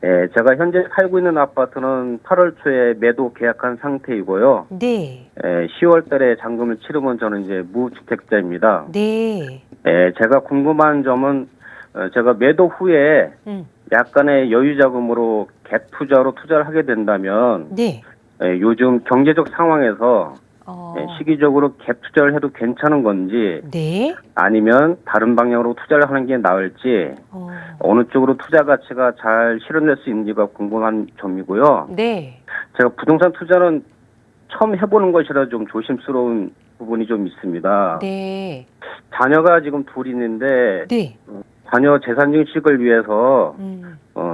예, 제가 현재 살고 있는 아파트는 8월 초에 매도 계약한 상태이고요. 네. 예, 10월 달에 잔금을 치르면 저는 이제 무주택자입니다. 네. 예, 제가 궁금한 점은 제가 매도 후에 약간의 여유 자금으로 갭 투자로 투자를 하게 된다면 네. 요즘 경제적 상황에서 시기적으로 갭 투자를 해도 괜찮은 건지 네. 아니면 다른 방향으로 투자를 하는 게 나을지 어느 쪽으로 투자 가치가 잘 실현될 수 있는지가 궁금한 점이고요. 네. 제가 부동산 투자는 처음 해보는 것이라 좀 조심스러운 부분이 좀 있습니다. 네. 자녀가 지금 둘 있는데 네. 자녀 재산 증식을 위해서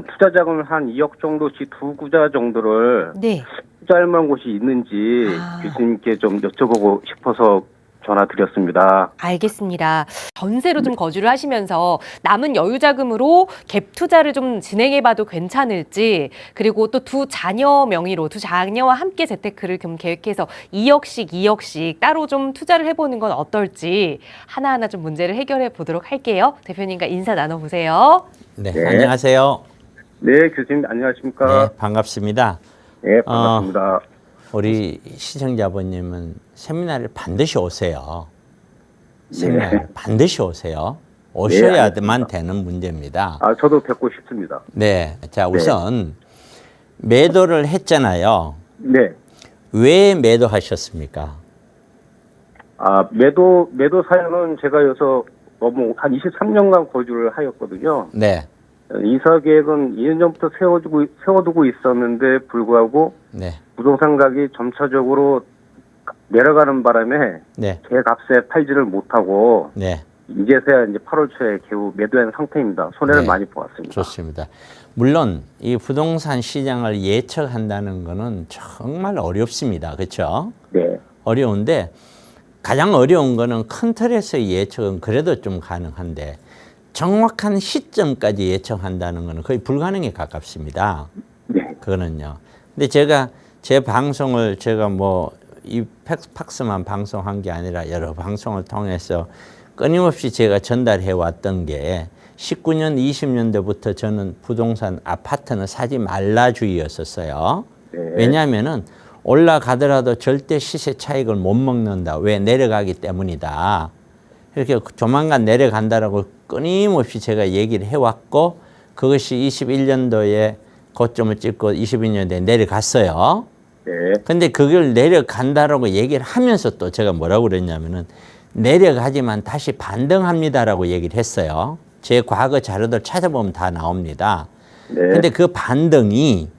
투자 자금을 한 2억 정도씩 두 구자 정도를 네. 투자할 만한 곳이 있는지 교수님께 좀 여쭤보고 싶어서 전화드렸습니다. 알겠습니다. 전세로 좀 거주를 하시면서 남은 여유 자금으로 갭 투자를 좀 진행해봐도 괜찮을지, 그리고 또 두 자녀 명의로 두 자녀와 함께 재테크를 좀 계획해서 2억씩 따로 좀 투자를 해보는 건 어떨지 하나하나 좀 문제를 해결해 보도록 할게요. 대표님과 인사 나눠보세요. 네, 안녕하세요. 네, 교수님 안녕하십니까? 네, 반갑습니다. 네, 반갑습니다. 우리 시청자분님은 세미나를 반드시 오세요. 세미나를 반드시 오세요. 오셔야만 되는 문제입니다. 저도 뵙고 싶습니다. 네, 자 우선 매도를 했잖아요. 네. 왜 매도하셨습니까? 매도 사연은 제가 여기서 너무 한 23년간 거주를 하였거든요. 네. 이사 계획은 2년 전부터 세워두고 있었는데 불구하고 네. 부동산 가격이 점차적으로 내려가는 바람에 네. 제 값에 팔지를 못하고 네. 이제서야 이제 8월 초에 겨우 매도한 상태입니다. 손해를 네. 많이 보았습니다. 좋습니다. 물론 이 부동산 시장을 예측한다는 거는 정말 어렵습니다. 그렇죠? 네. 어려운데 가장 어려운 거는 큰 틀에서의 예측은 그래도 좀 가능한데 정확한 시점까지 예측한다는 거는 거의 불가능에 가깝습니다. 네. 그거는요. 근데 제가 제 방송을 제가 뭐 이 팩스만 방송한 게 아니라 여러 방송을 통해서 끊임없이 제가 전달해 왔던 게 19년, 20년대부터 저는 부동산 아파트는 사지 말라주의였었어요. 네. 왜냐하면은 올라가더라도 절대 시세 차익을 못 먹는다. 왜? 내려가기 때문이다. 이렇게 조만간 내려간다라고 끊임없이 제가 얘기를 해왔고 그것이 21년도에 고점을 찍고 22년도에 내려갔어요. 네. 근데 그걸 내려간다라고 얘기를 하면서 또 제가 뭐라고 그랬냐면은 내려가지만 다시 반등합니다라고 얘기를 했어요. 제 과거 자료들 찾아보면 다 나옵니다. 네. 근데 그 반등이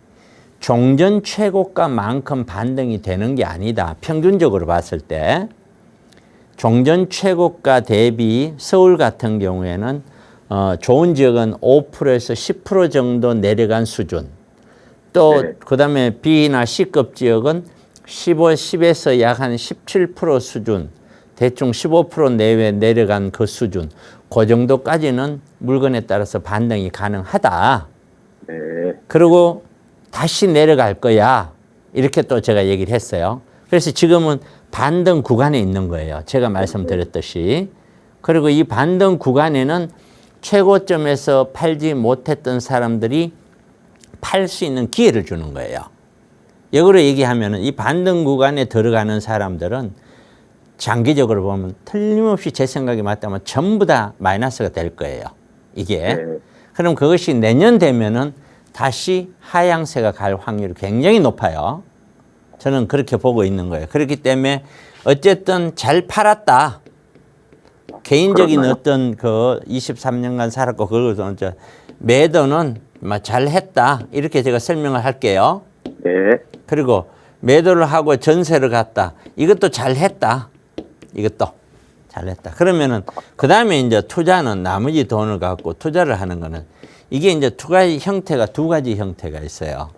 종전 최고가만큼 반등이 되는 게 아니다. 평균적으로 봤을 때 종전 최고가 대비 서울 같은 경우에는 좋은 지역은 5%에서 10% 정도 내려간 수준. 또 네. 그다음에 B나 C급 지역은 10에서 약 한 17% 수준, 대충 15% 내외 내려간 그 수준. 그 정도까지는 물건에 따라서 반등이 가능하다. 네. 그리고 다시 내려갈 거야. 이렇게 또 제가 얘기를 했어요. 그래서 지금은 반등 구간에 있는 거예요. 제가 말씀드렸듯이. 그리고 이 반등 구간에는 최고점에서 팔지 못했던 사람들이 팔 수 있는 기회를 주는 거예요. 역으로 얘기하면 이 반등 구간에 들어가는 사람들은 장기적으로 보면 틀림없이 제 생각이 맞다면 전부 다 마이너스가 될 거예요. 이게. 네. 그럼 그것이 내년 되면은 다시 하향세가 갈 확률이 굉장히 높아요. 저는 그렇게 보고 있는 거예요. 그렇기 때문에 어쨌든 잘 팔았다. 개인적인 그렇나요? 어떤 그 23년간 살았고 그걸 이제 매도는 잘 했다. 이렇게 제가 설명을 할게요. 네. 그리고 매도를 하고 전세를 갔다. 이것도 잘 했다. 이것도 잘 했다. 그러면은 그다음에 이제 투자는 나머지 돈을 갖고 투자를 하는 거는 이게 이제 두 가지 형태가 있어요.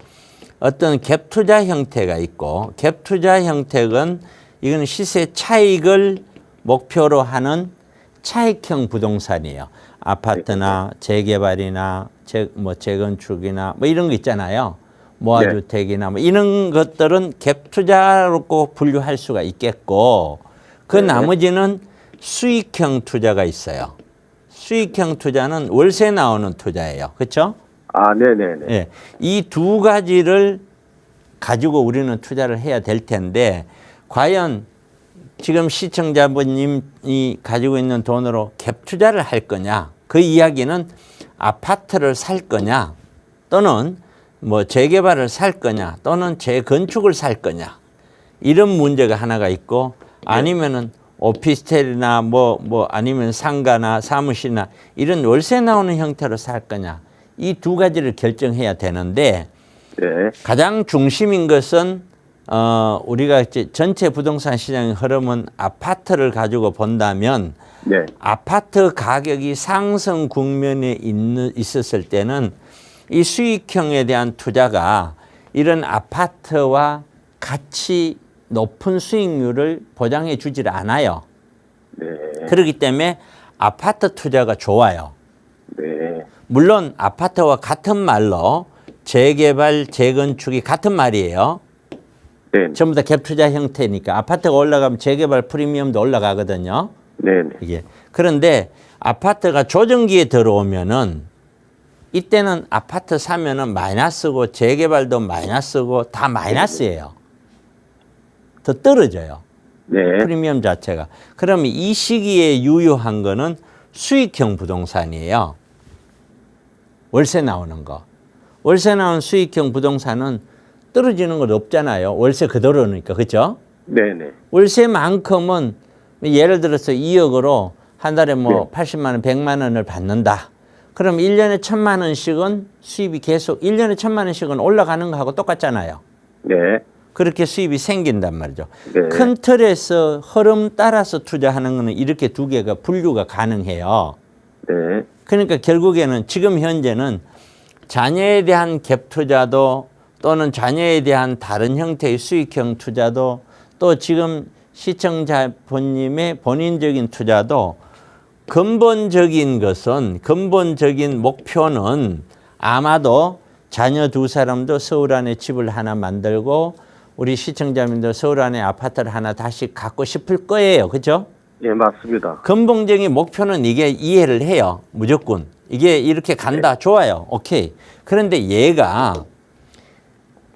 어떤 갭 투자 형태가 있고 갭 투자 형태는 이건 시세 차익을 목표로 하는 차익형 부동산이에요. 아파트나 재개발이나 재건축이나 뭐 이런 거 있잖아요. 모아주택이나 뭐 이런 것들은 갭 투자로 꼭 분류할 수가 있겠고 그 나머지는 수익형 투자가 있어요. 수익형 투자는 월세 나오는 투자예요. 그렇죠? 아, 네네네. 예, 이 두 가지를 가지고 우리는 투자를 해야 될 텐데 과연 지금 시청자분님이 가지고 있는 돈으로 갭 투자를 할 거냐? 그 이야기는 아파트를 살 거냐? 또는 뭐 재개발을 살 거냐? 또는 재건축을 살 거냐? 이런 문제가 하나가 있고 아니면은 오피스텔이나 뭐 아니면 상가나 사무실이나 이런 월세 나오는 형태로 살 거냐? 이 두 가지를 결정해야 되는데 네. 가장 중심인 것은 우리가 이제 전체 부동산 시장의 흐름은 아파트를 가지고 본다면 네. 아파트 가격이 상승 국면에 있었을 때는 이 수익형에 대한 투자가 이런 아파트와 같이 높은 수익률을 보장해 주질 않아요. 네. 그렇기 때문에 아파트 투자가 좋아요. 네. 물론 아파트와 같은 말로 재개발, 재건축이 같은 말이에요. 네. 전부 다 갭 투자 형태니까 아파트가 올라가면 재개발 프리미엄도 올라가거든요. 네네. 이게 그런데 아파트가 조정기에 들어오면은 이때는 아파트 사면은 마이너스고 재개발도 마이너스고 다 마이너스예요. 더 떨어져요. 네. 프리미엄 자체가. 그러면 이 시기에 유효한 거는 수익형 부동산이에요. 월세 나오는 거. 월세 나온 수익형 부동산은 떨어지는 것 없잖아요. 월세 그대로니까. 그렇죠? 네네. 월세만큼은 예를 들어서 2억으로 한 달에 뭐 네. 80만 원, 100만 원을 받는다. 그럼 1년에 1,000만 원씩은 수입이 계속 1년에 1,000만 원씩은 올라가는 거하고 똑같잖아요. 네. 그렇게 수입이 생긴단 말이죠. 네. 큰 틀에서 흐름 따라서 투자하는 거는 이렇게 두 개가 분류가 가능해요. 네. 그러니까 결국에는 지금 현재는 자녀에 대한 갭 투자도 또는 자녀에 대한 다른 형태의 수익형 투자도 또 지금 시청자분님의 본인적인 투자도 근본적인 목표는 아마도 자녀 두 사람도 서울 안에 집을 하나 만들고 우리 시청자님도 서울 안에 아파트를 하나 다시 갖고 싶을 거예요. 그죠? 예, 맞습니다. 근본적인 목표는 이게 이해를 해요. 무조건. 이게 이렇게 간다. 좋아요. 오케이. 그런데 얘가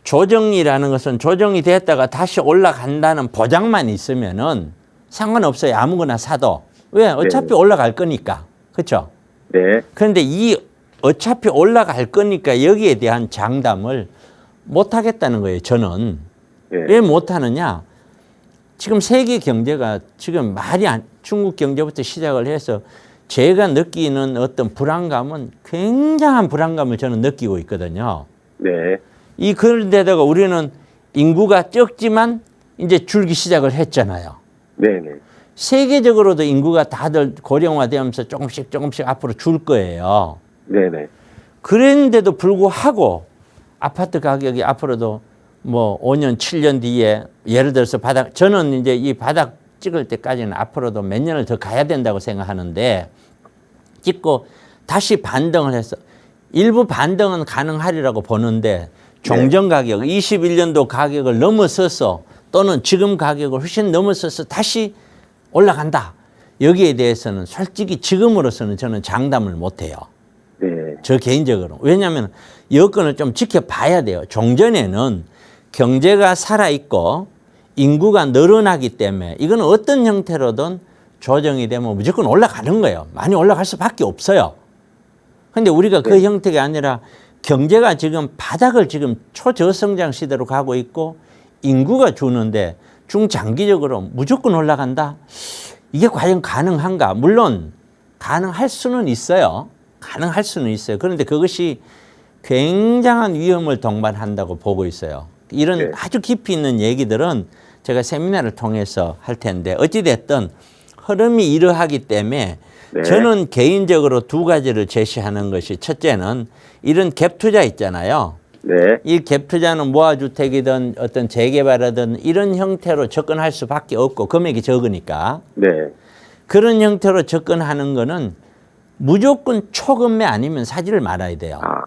조정이라는 것은 조정이 됐다가 다시 올라간다는 보장만 있으면은 상관없어요. 아무거나 사도. 왜? 어차피 네. 올라갈 거니까. 그렇죠? 네. 그런데 이 어차피 올라갈 거니까 여기에 대한 장담을 못 하겠다는 거예요. 저는. 네. 왜 못 하느냐? 지금 세계 경제가 지금 중국 경제부터 시작을 해서 제가 느끼는 어떤 불안감은 굉장한 불안감을 저는 느끼고 있거든요. 네. 그런데다가 우리는 인구가 적지만 이제 줄기 시작을 했잖아요. 네네. 세계적으로도 인구가 다들 고령화되면서 조금씩 앞으로 줄 거예요. 네네. 그런데도 불구하고 아파트 가격이 앞으로도 뭐 5년, 7년 뒤에 예를 들어서 저는 이제 이 바닥 찍을 때까지는 앞으로도 몇 년을 더 가야 된다고 생각하는데 찍고 다시 반등을 해서 일부 반등은 가능하리라고 보는데 종전 가격, 21년도 가격을 넘어서서 또는 지금 가격을 훨씬 넘어서서 다시 올라간다. 여기에 대해서는 솔직히 지금으로서는 저는 장담을 못해요. 네. 저 개인적으로. 왜냐하면 여건을 좀 지켜봐야 돼요. 종전에는 경제가 살아있고 인구가 늘어나기 때문에 이건 어떤 형태로든 조정이 되면 무조건 올라가는 거예요. 많이 올라갈 수밖에 없어요. 근데 우리가 그 형태가 아니라 경제가 지금 바닥을 지금 초저성장 시대로 가고 있고 인구가 주는데 중장기적으로 무조건 올라간다? 이게 과연 가능한가? 물론 가능할 수는 있어요. 가능할 수는 있어요. 그런데 그것이 굉장한 위험을 동반한다고 보고 있어요. 이런 네. 아주 깊이 있는 얘기들은 제가 세미나를 통해서 할 텐데 어찌됐든 흐름이 이러하기 때문에 네. 저는 개인적으로 두 가지를 제시하는 것이 첫째는 이런 갭 투자 있잖아요. 네. 이 갭 투자는 모아주택이든 어떤 재개발이든 이런 형태로 접근할 수밖에 없고 금액이 적으니까 네. 그런 형태로 접근하는 거는 무조건 초금매 아니면 사지를 말아야 돼요. 아.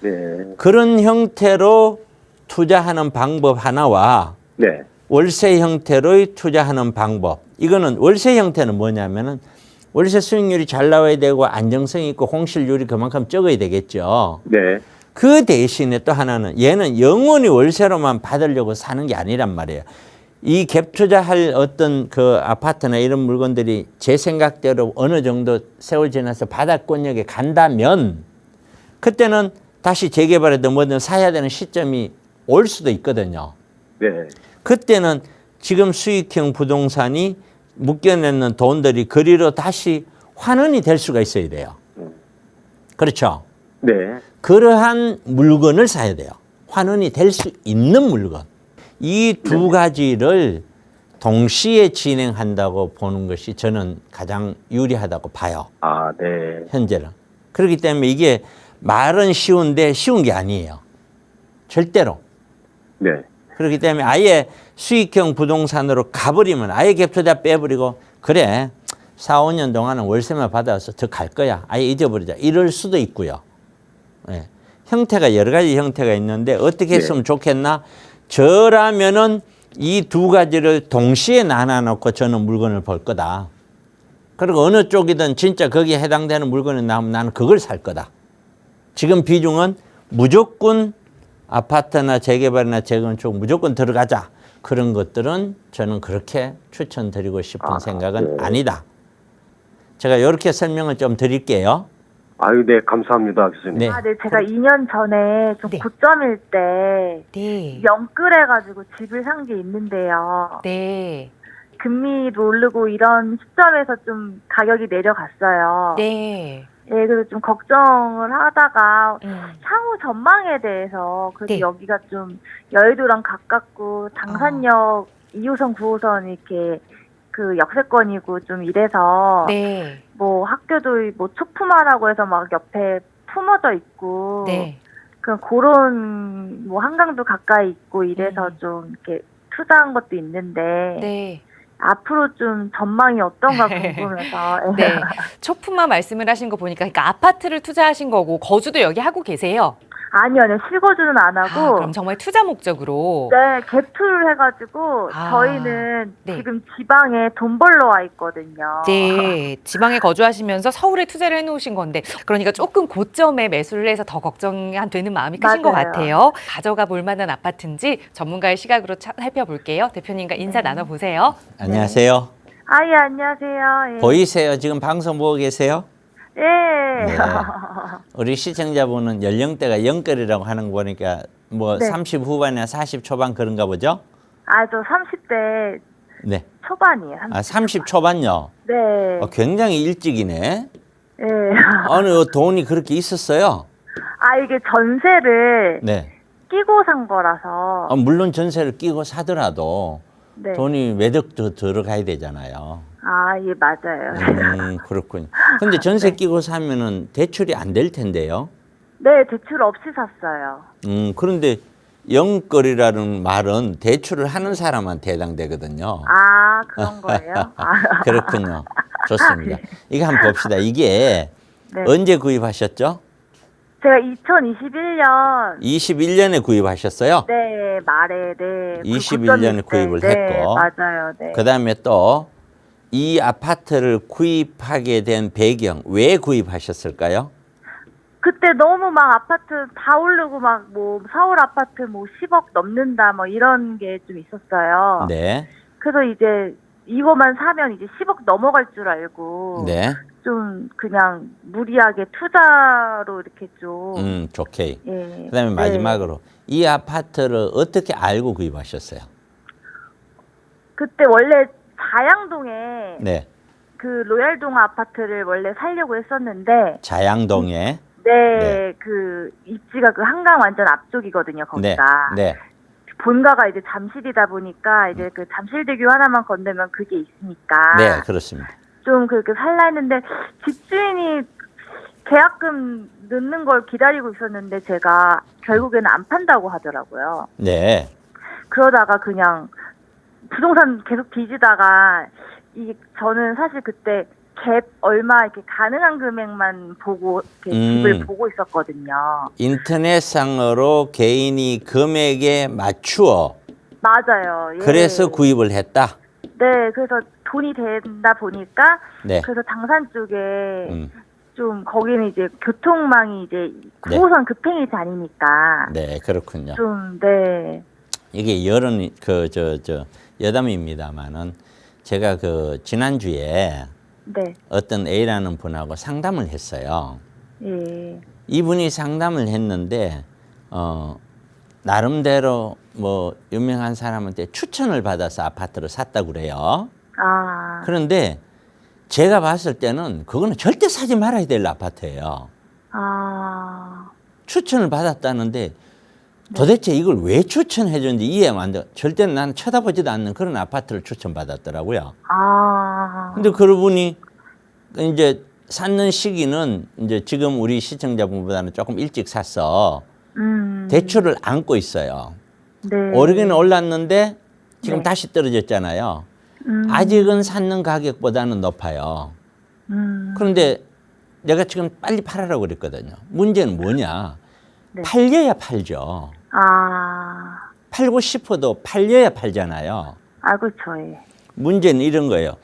네. 그런 형태로 투자하는 방법 하나와 네. 월세 형태로의 투자하는 방법. 이거는 월세 형태는 뭐냐면은 월세 수익률이 잘 나와야 되고 안정성이 있고 홍실률이 그만큼 적어야 되겠죠. 네. 그 대신에 또 하나는 얘는 영원히 월세로만 받으려고 사는 게 아니란 말이에요. 이 갭 투자할 어떤 그 아파트나 이런 물건들이 제 생각대로 어느 정도 세월 지나서 바닥권역에 간다면 그때는 다시 재개발해도 뭐든 사야 되는 시점이 올 수도 있거든요. 네. 그때는 지금 수익형 부동산이 묶여내는 돈들이 그리로 다시 환원이 될 수가 있어야 돼요. 그렇죠? 네. 그러한 물건을 사야 돼요. 환원이 될 수 있는 물건. 이 두 가지를 동시에 진행한다고 보는 것이 저는 가장 유리하다고 봐요. 아, 네. 현재는. 그렇기 때문에 이게 말은 쉬운데 쉬운 게 아니에요. 절대로. 네. 그렇기 때문에 아예 수익형 부동산으로 가버리면 아예 갭 투자 빼버리고 그래 4, 5년 동안은 월세만 받아서 더 갈 거야. 아예 잊어버리자. 이럴 수도 있고요. 네. 형태가 여러 가지 형태가 있는데 어떻게 했으면 좋겠나? 저라면은 이 두 가지를 동시에 나눠놓고 저는 물건을 볼 거다. 그리고 어느 쪽이든 진짜 거기에 해당되는 물건이 나오면 나는 그걸 살 거다. 지금 비중은 무조건 아파트나 재개발이나 재건축 무조건 들어가자. 그런 것들은 저는 그렇게 추천드리고 싶은 생각은 네. 아니다. 제가 이렇게 설명을 좀 드릴게요. 아유, 네, 감사합니다, 교수님. 네. 아, 네, 제가 2년 전에 좀 네. 고점일 때 네. 영끌해가지고 집을 산 게 있는데요. 네. 금리도 오르고 이런 시점에서 좀 가격이 내려갔어요. 네. 예, 그래서 좀 걱정을 하다가 음. 향후 전망에 대해서 그래도 네. 여기가 좀 여의도랑 가깝고 당산역 2호선, 9호선 이렇게 그 역세권이고 좀 이래서 네. 뭐 학교도 뭐 초품화라고 해서 막 옆에 품어져 있고 네. 그런 뭐 한강도 가까이 있고 이래서 좀 이렇게 투자한 것도 있는데 네. 앞으로 좀 전망이 어떤가 궁금해서 네. 초품화 말씀을 하신 거 보니까 그러니까 아파트를 투자하신 거고 거주도 여기 하고 계세요? 아니요, 실거주는 안 아, 하고 그럼 정말 투자 목적으로. 네, 갭투를 해가지고 아, 저희는 네. 지금 지방에 돈 벌러 와 있거든요. 네, 지방에 거주하시면서 서울에 투자를 해놓으신 건데, 그러니까 조금 고점에 매수를 해서 더 걱정이 되는 마음이 크신 것 맞아요. 같아요. 가져가 볼 만한 아파트인지 전문가의 시각으로 살펴볼게요. 대표님과 인사 나눠보세요. 안녕하세요. 아, 예, 안녕하세요. 예. 보이세요? 지금 방송 보고 계세요? 예. 네. 우리 시청자분은 연령대가 영끌이라고 하는 거 보니까 뭐 네. 30 후반이나 40 초반 그런가 보죠? 아, 저 30대 네. 초반이에요. 아, 30 초반요? 네. 굉장히 일찍이네. 예. 어느 돈이 그렇게 있었어요? 아, 이게 전세를 네. 끼고 산 거라서. 물론 전세를 끼고 사더라도 네. 돈이 매덕도 들어가야 되잖아요. 아, 예, 맞아요. 그렇군요. 근데 전세 끼고 사면은 대출이 안 될 텐데요. 네, 대출 없이 샀어요. 그런데 영끌이라는 말은 대출을 하는 사람한테 해당되거든요. 아, 그런 거예요? 아, 그렇군요. 좋습니다. 이거 한번 봅시다. 이게 네. 언제 구입하셨죠? 제가 2021년 21년에 구입하셨어요? 네, 말에 네. 21년에 구입을 네, 했고. 맞아요. 네. 그다음에 또 이 아파트를 구입하게 된 배경, 왜 구입하셨을까요? 그때 너무 막 아파트 다 오르고 막 뭐 서울 아파트 뭐 10억 넘는다 뭐 이런 게 좀 있었어요. 네. 그래서 이제 이거만 사면 이제 10억 넘어갈 줄 알고 네. 좀 그냥 무리하게 투자로 이렇게 좀 좋게. 예. 그다음에 네. 마지막으로 이 아파트를 어떻게 알고 구입하셨어요? 그때 원래 자양동에 네. 그 로얄동 아파트를 원래 살려고 했었는데 자양동에. 네, 네. 그 입지가 그 한강 완전 앞쪽이거든요. 네. 거기가. 네. 본가가 이제 잠실이다 보니까 이제 그 잠실대교 하나만 건너면 그게 있으니까 네, 그렇습니다. 좀 그렇게 살라 했는데 집주인이 계약금 넣는 걸 기다리고 있었는데 제가 결국에는 안 판다고 하더라고요. 네. 그러다가 그냥 부동산 계속 뒤지다가 이 저는 사실 그때 갭 얼마 이렇게 가능한 금액만 보고 이렇게 집을 보고 있었거든요. 인터넷상으로 개인이 금액에 맞추어 맞아요. 예. 그래서 구입을 했다. 네, 그래서 돈이 된다 보니까 네. 그래서 당산 쪽에 음. 좀 거기는 이제 교통망이 이제 네. 9호선 급행이 다니니까 네, 그렇군요. 좀 네. 이게 여론 여담입니다만은 제가 그 지난주에 네. 어떤 A라는 분하고 상담을 했어요. 예. 이분이 상담을 했는데 나름대로 뭐 유명한 사람한테 추천을 받아서 아파트를 샀다고 그래요. 아. 그런데 제가 봤을 때는 그거는 절대 사지 말아야 될 아파트예요. 아. 추천을 받았다는데 도대체 이걸 왜 추천해 줬는지 이해가 안 돼. 절대 나는 쳐다보지도 않는 그런 아파트를 추천받았더라고요. 아. 근데 그분이 이제 샀는 시기는 이제 지금 우리 시청자분보다는 조금 일찍 샀어. 대출을 안고 있어요. 네. 오르기는 올랐는데 지금 네. 다시 떨어졌잖아요. 아직은 샀는 가격보다는 높아요. 그런데 내가 지금 빨리 팔아라고 그랬거든요. 문제는 뭐냐? 네. 팔려야 팔죠. 아. 팔고 싶어도 팔려야 팔잖아요. 아, 그렇죠. 예. 문제는 이런 거예요.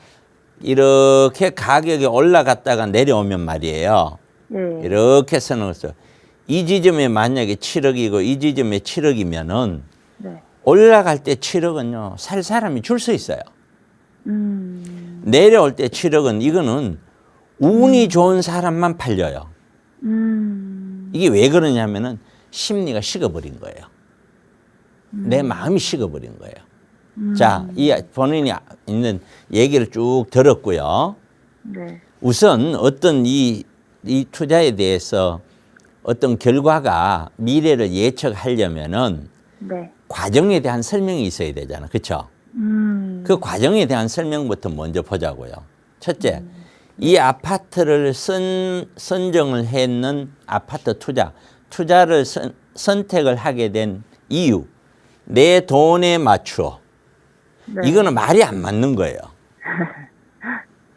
이렇게 가격이 올라갔다가 내려오면 말이에요. 예. 이렇게 써놓았어요. 이 지점에 만약에 7억이고 이 지점에 7억이면은 네. 올라갈 때 7억은요, 살 사람이 줄 수 있어요. 내려올 때 7억은 이거는 운이 좋은 사람만 팔려요. 이게 왜 그러냐면은 심리가 식어버린 거예요. 내 마음이 식어버린 거예요. 자, 이 본인이 있는 얘기를 쭉 들었고요. 네. 우선 어떤 이 투자에 대해서 어떤 결과가 미래를 예측하려면은 네. 과정에 대한 설명이 있어야 되잖아. 그렇죠? 그 과정에 대한 설명부터 먼저 보자고요. 첫째, 이 아파트를 선정을 했는 아파트 투자를 선택을 하게 된 이유, 내 돈에 맞추어. 네. 이거는 말이 안 맞는 거예요.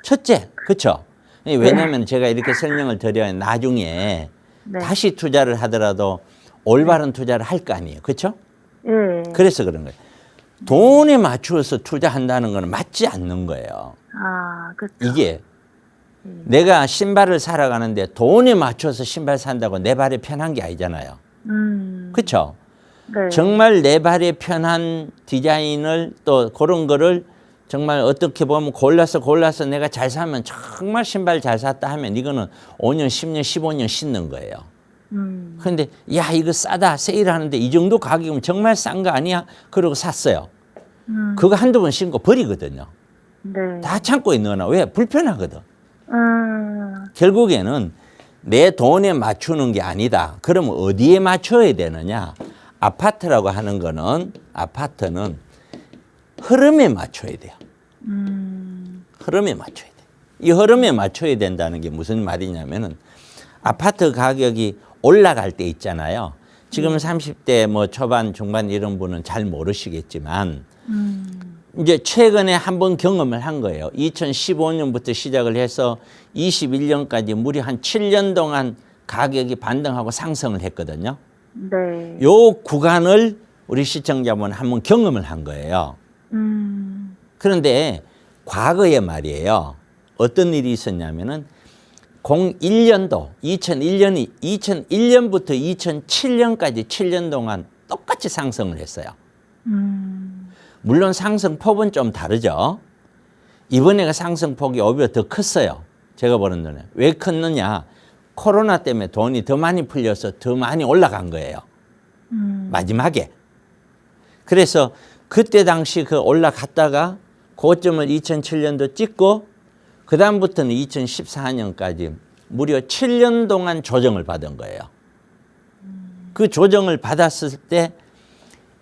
첫째, 그렇죠? 왜냐하면 제가 이렇게 설명을 드려야 나중에 네. 다시 투자를 하더라도 올바른 투자를 할 거 아니에요. 그렇죠? 예. 그래서 그런 거예요. 돈에 맞추어서 투자한다는 건 맞지 않는 거예요. 아, 그렇죠. 이게 내가 신발을 사러 가는데 돈에 맞춰서 신발 산다고 내 발에 편한 게 아니잖아요. 그렇죠? 네. 정말 내 발에 편한 디자인을 또 그런 거를 정말 어떻게 보면 골라서 내가 잘 사면 정말 신발 잘 샀다 하면 이거는 5년, 10년, 15년 신는 거예요. 그런데 야 이거 싸다 세일하는데 이 정도 가격이면 정말 싼 거 아니야? 그러고 샀어요. 그거 한두 번 신고 버리거든요. 네. 다 창고에 넣어놔. 왜? 불편하거든. 결국에는 내 돈에 맞추는 게 아니다. 그러면 어디에 맞춰야 되느냐? 아파트라고 하는 거는 아파트는 흐름에 맞춰야 돼요. 흐름에 맞춰야 돼. 이 흐름에 맞춰야 된다는 게 무슨 말이냐면은 아파트 가격이 올라갈 때 있잖아요. 지금 30대 뭐 초반, 중반 이런 분은 잘 모르시겠지만 이제 최근에 한번 경험을 한 거예요. 2015년부터 시작을 해서 21년까지 무려 한 7년 동안 가격이 반등하고 상승을 했거든요. 네. 요 구간을 우리 시청자분 한번 경험을 한 거예요. 그런데 과거에 말이에요. 어떤 일이 있었냐면은 01년도 2001년부터 2007년까지 7년 동안 똑같이 상승을 했어요. 물론 상승폭은 좀 다르죠. 이번에가 상승폭이 오히려 더 컸어요. 제가 보는 눈에. 왜 컸느냐? 코로나 때문에 돈이 더 많이 풀려서 더 많이 올라간 거예요. 마지막에. 그래서 그때 당시 그 올라갔다가 고점을 2007년도 찍고 그 다음부터는 2014년까지 무려 7년 동안 조정을 받은 거예요. 그 조정을 받았을 때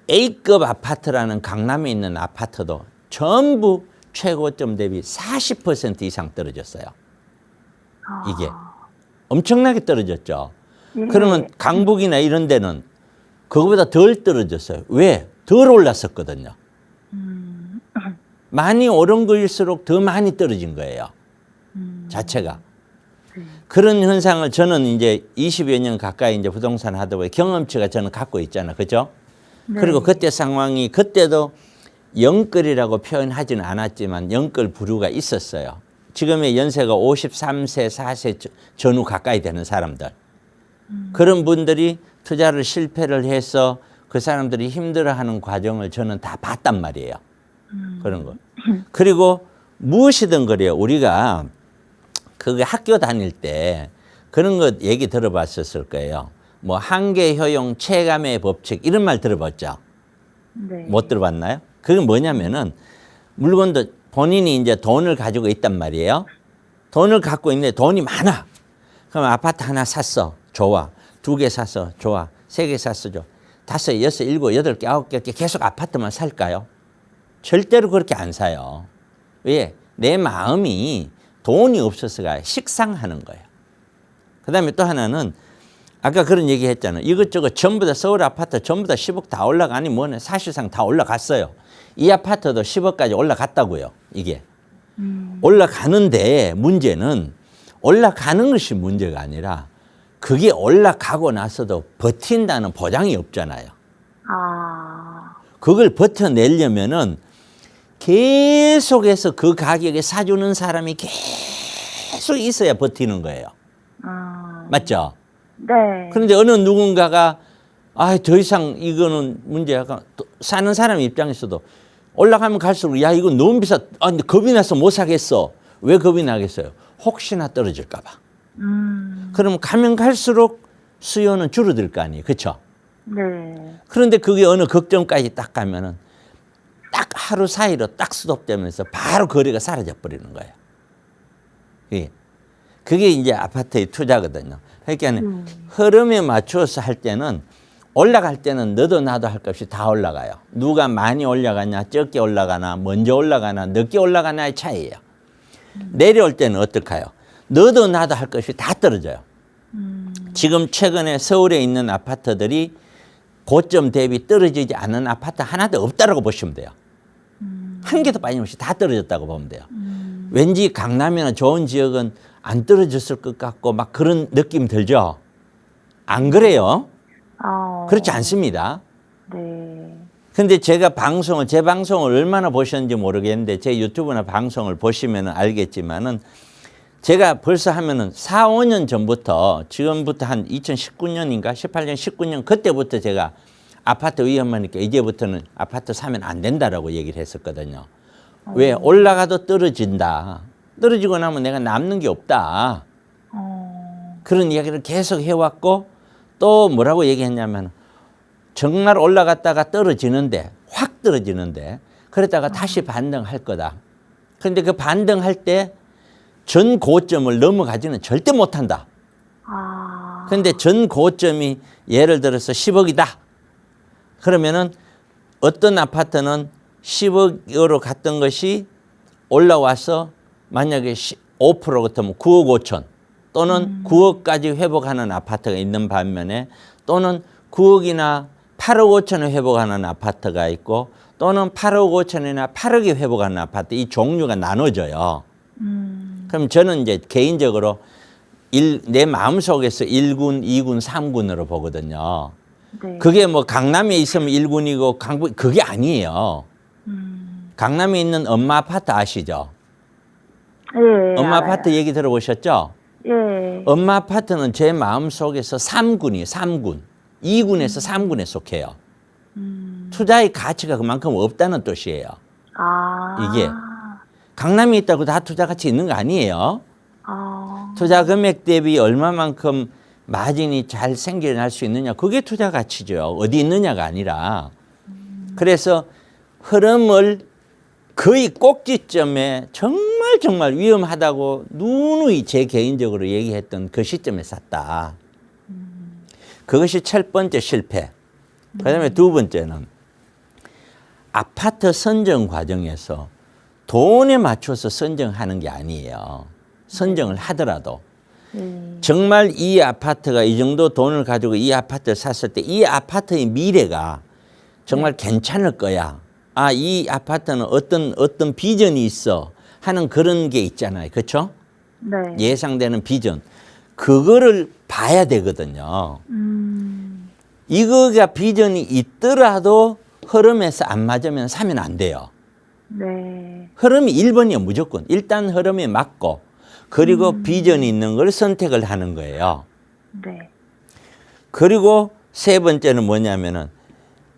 A급 아파트라는 강남에 있는 아파트도 전부 최고점 대비 40% 이상 떨어졌어요. 이게 엄청나게 떨어졌죠. 예. 그러면 강북이나 이런 데는 그거보다 덜 떨어졌어요. 왜? 덜 올랐었거든요. 많이 오른 거일수록 더 많이 떨어진 거예요. 자체가. 그런 현상을 저는 이제 20여 년 가까이 이제 부동산 하다 보니 경험치가 저는 갖고 있잖아요. 그죠? 네. 그리고 그때 상황이 그때도 영끌이라고 표현하지는 않았지만 영끌 부류가 있었어요. 지금의 연세가 53세, 4세 전후 가까이 되는 사람들. 그런 분들이 투자를 실패를 해서 그 사람들이 힘들어하는 과정을 저는 다 봤단 말이에요. 그런 거. 그리고 무엇이든 그래요. 우리가 그게 학교 다닐 때 그런 것 얘기 들어봤었을 거예요. 뭐 한계 효용 체감의 법칙 이런 말 들어봤죠? 네. 못 들어봤나요? 그게 뭐냐면은 물건도 본인이 이제 돈을 가지고 있단 말이에요. 돈을 갖고 있는데 돈이 많아. 그럼 아파트 하나 샀어. 좋아. 2개 샀어. 좋아. 3개 샀어. 좋아. 5, 6, 7, 8개, 9개 계속 아파트만 살까요? 절대로 그렇게 안 사요. 왜? 내 마음이 돈이 없어서가 식상하는 거예요. 그 다음에 또 하나는 아까 그런 얘기 했잖아요. 이것저것 전부 다 서울 아파트 전부 다 10억 다 올라가니 뭐네. 사실상 다 올라갔어요. 이 아파트도 10억까지 올라갔다고요. 이게. 올라가는데 문제는 올라가는 것이 문제가 아니라 그게 올라가고 나서도 버틴다는 보장이 없잖아요. 아, 그걸 버텨내려면은 계속해서 그 가격에 사주는 사람이 계속 있어야 버티는 거예요. 맞죠? 네. 그런데 어느 누군가가 더 이상 이거는 문제야. 사는 사람 입장에서도 올라가면 갈수록 야 이거 너무 비싸. 근데 겁이 나서 못 사겠어. 왜 겁이 나겠어요? 혹시나 떨어질까 봐. 그러면 가면 갈수록 수요는 줄어들 거 아니에요. 그렇죠? 네. 그런데 그게 어느 걱정까지 딱 가면은 딱 하루 사이로 딱 스톱되면서 바로 거래가 사라져 버리는 거예요. 예. 그게 이제 아파트의 투자거든요. 그러니까 흐름에 맞춰서 할 때는 올라갈 때는 너도 나도 할 것 없이 다 올라가요. 누가 많이 올라가냐, 적게 올라가나, 먼저 올라가나, 늦게 올라가나의 차이예요. 내려올 때는 어떨까요? 너도 나도 할 것이 다 떨어져요. 지금 최근에 서울에 있는 아파트들이 고점 대비 떨어지지 않은 아파트 하나도 없다라고 보시면 돼요. 한 개도 빠짐없이 다 떨어졌다고 보면 돼요. 왠지 강남이나 좋은 지역은 안 떨어졌을 것 같고 막 그런 느낌 들죠? 안 그래요? 그렇지 않습니다. 네. 근데 제가 제 방송을 얼마나 보셨는지 모르겠는데 제 유튜브나 방송을 보시면 알겠지만은 제가 벌써 하면은 4, 5년 전부터 지금부터 한 2019년인가 18년, 19년 그때부터 제가 아파트 위험하니까 이제부터는 아파트 사면 안 된다라고 얘기를 했었거든요. 왜? 올라가도 떨어진다. 떨어지고 나면 내가 남는 게 없다. 그런 이야기를 계속 해왔고 또 뭐라고 얘기했냐면 정말 올라갔다가 떨어지는데 확 떨어지는데 그러다가 다시 반등할 거다. 그런데 그 반등할 때 전 고점을 넘어가지는 절대 못한다. 그런데 전 고점이 예를 들어서 10억이다. 그러면은 어떤 아파트는 10억으로 갔던 것이 올라와서 만약에 5% 같으면 9억 5천 또는 9억까지 회복하는 아파트가 있는 반면에 또는 9억이나 8억 5천을 회복하는 아파트가 있고 또는 8억 5천이나 8억이 회복하는 아파트 이 종류가 나눠져요. 그럼 저는 이제 개인적으로 내 마음속에서 1군, 2군, 3군으로 보거든요. 네. 그게 뭐 강남에 있으면 1군이고 강북 그게 아니에요. 강남에 있는 엄마 아파트 아시죠? 예. 엄마 알아요. 아파트 얘기 들어보셨죠? 예. 엄마 아파트는 제 마음속에서 3군이에요. 3군. 2군에서 3군에 속해요. 투자의 가치가 그만큼 없다는 뜻이에요. 이게. 강남에 있다고 다 투자 가치 있는 거 아니에요. 투자 금액 대비 얼마만큼 마진이 잘 생겨날 수 있느냐. 그게 투자 가치죠. 어디 있느냐가 아니라. 그래서 흐름을 거의 꼭지점에 정말 위험하다고 누누이 제 개인적으로 얘기했던 그 시점에 샀다. 그것이 첫 번째 실패. 그 다음에 두 번째는 아파트 선정 과정에서 돈에 맞춰서 선정하는 게 아니에요. 선정을 하더라도 정말 이 아파트가 이 정도 돈을 가지고 이 아파트를 샀을 때 이 아파트의 미래가 정말 괜찮을 거야. 이 아파트는 어떤 비전이 있어 하는 그런 게 있잖아요. 그렇죠? 네. 예상되는 비전. 그거를 봐야 되거든요. 이거가 비전이 있더라도 흐름에서 안 맞으면 사면 안 돼요. 네. 흐름이 1번이에요, 무조건. 일단 흐름에 맞고, 그리고 비전이 있는 걸 선택을 하는 거예요. 네. 그리고 세 번째는 뭐냐면은